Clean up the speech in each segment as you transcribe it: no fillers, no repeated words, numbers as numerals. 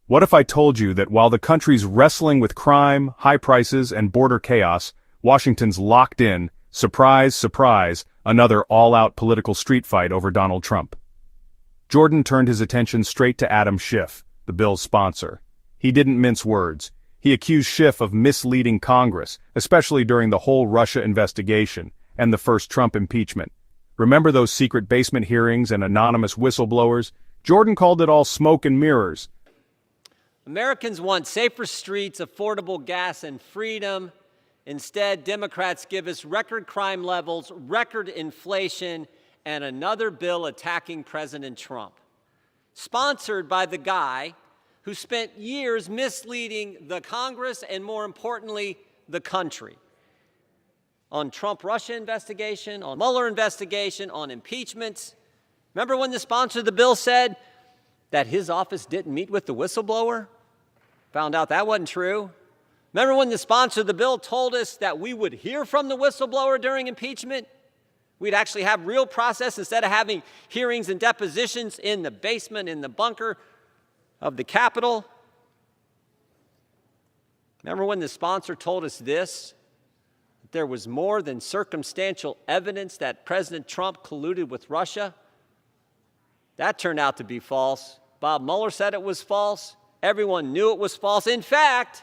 What if I told you that while the country's wrestling with crime, high prices, and border chaos, Washington's locked in, surprise, surprise, another all-out political street fight over Donald Trump? Jordan turned his attention straight to Adam Schiff, the bill's sponsor. He didn't mince words. He accused Schiff of misleading Congress, especially during the whole Russia investigation and the first Trump impeachment. Remember those secret basement hearings and anonymous whistleblowers? Jordan called it all smoke and mirrors. Americans want safer streets, affordable gas, and freedom. Instead, Democrats give us record crime levels, record inflation, and another bill attacking President Trump. Sponsored by the guy who spent years misleading the Congress and, more importantly, the country. On Trump-Russia investigation, on Mueller investigation, on impeachments. Remember when the sponsor of the bill said that his office didn't meet with the whistleblower? Found out that wasn't true. Remember when the sponsor of the bill told us that we would hear from the whistleblower during impeachment? We'd actually have real process instead of having hearings and depositions in the basement, in the bunker of the Capitol. Remember when the sponsor told us this? That there was more than circumstantial evidence that President Trump colluded with Russia? That turned out to be false. Bob Mueller said it was false. Everyone knew it was false. In fact,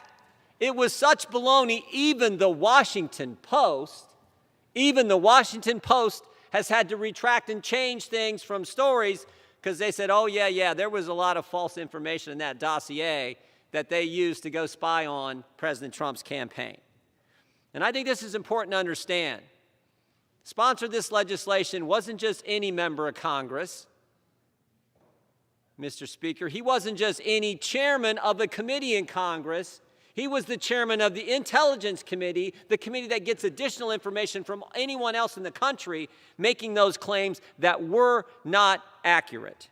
it was such baloney, even the Washington Post has had to retract and change things from stories because they said, oh, yeah, there was a lot of false information in that dossier that they used to go spy on President Trump's campaign. And I think this is important to understand. Sponsored this legislation wasn't just any member of Congress, Mr. Speaker. He wasn't just any chairman of a committee in Congress. He was the chairman of the Intelligence Committee, the committee that gets additional information from anyone else in the country making those claims that were not accurate.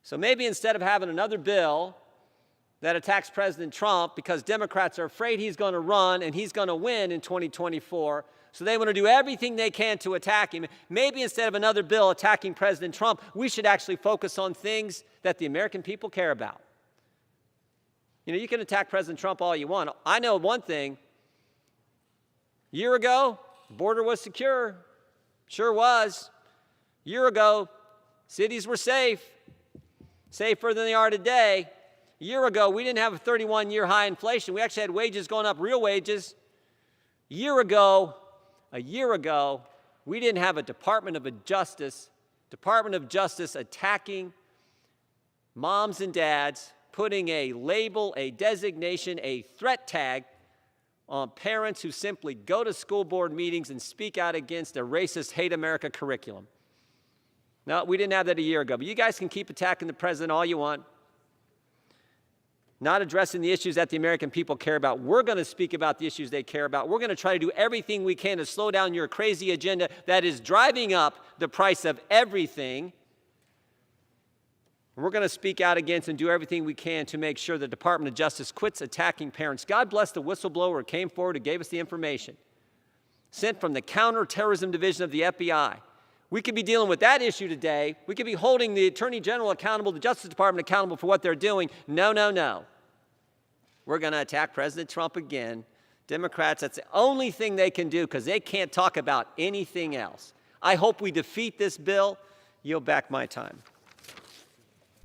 So maybe instead of having another bill that attacks President Trump because Democrats are afraid he's going to run and he's going to win in 2024, so they want to do everything they can to attack him. Maybe instead of another bill attacking President Trump, we should actually focus on things that the American people care about. You know, you can attack President Trump all you want. I know one thing. A year ago, the border was secure. Sure was. A year ago, cities were safe. Safer than they are today. A year ago, we didn't have a 31-year high inflation. We actually had wages going up, real wages. A year ago, we didn't have a Department of Justice attacking moms and dads, putting a label, a designation, a threat tag on parents who simply go to school board meetings and speak out against a racist, hate America curriculum. No, we didn't have that a year ago. But you guys can keep attacking the president all you want, not addressing the issues that the American people care about. We're going to speak about the issues they care about. We're going to try to do everything we can to slow down your crazy agenda that is driving up the price of everything. We're going to speak out against and do everything we can to make sure the Department of Justice quits attacking parents. God bless the whistleblower who came forward and gave us the information. Sent from the Counterterrorism Division of the FBI. We could be dealing with that issue today. We could be holding the Attorney General accountable, the Justice Department accountable for what they're doing. No. We're going to attack President Trump again. Democrats, that's the only thing they can do because they can't talk about anything else. I hope we defeat this bill. Yield back my time.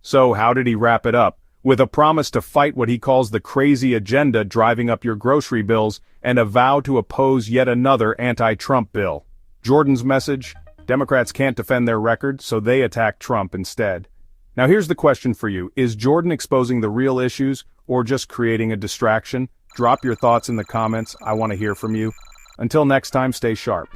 So how did he wrap it up? With a promise to fight what he calls the crazy agenda driving up your grocery bills and a vow to oppose yet another anti-Trump bill. Jordan's message? Democrats can't defend their record, so they attack Trump instead. Now here's the question for you. Is Jordan exposing the real issues or just creating a distraction? Drop your thoughts in the comments. I want to hear from you. Until next time, stay sharp.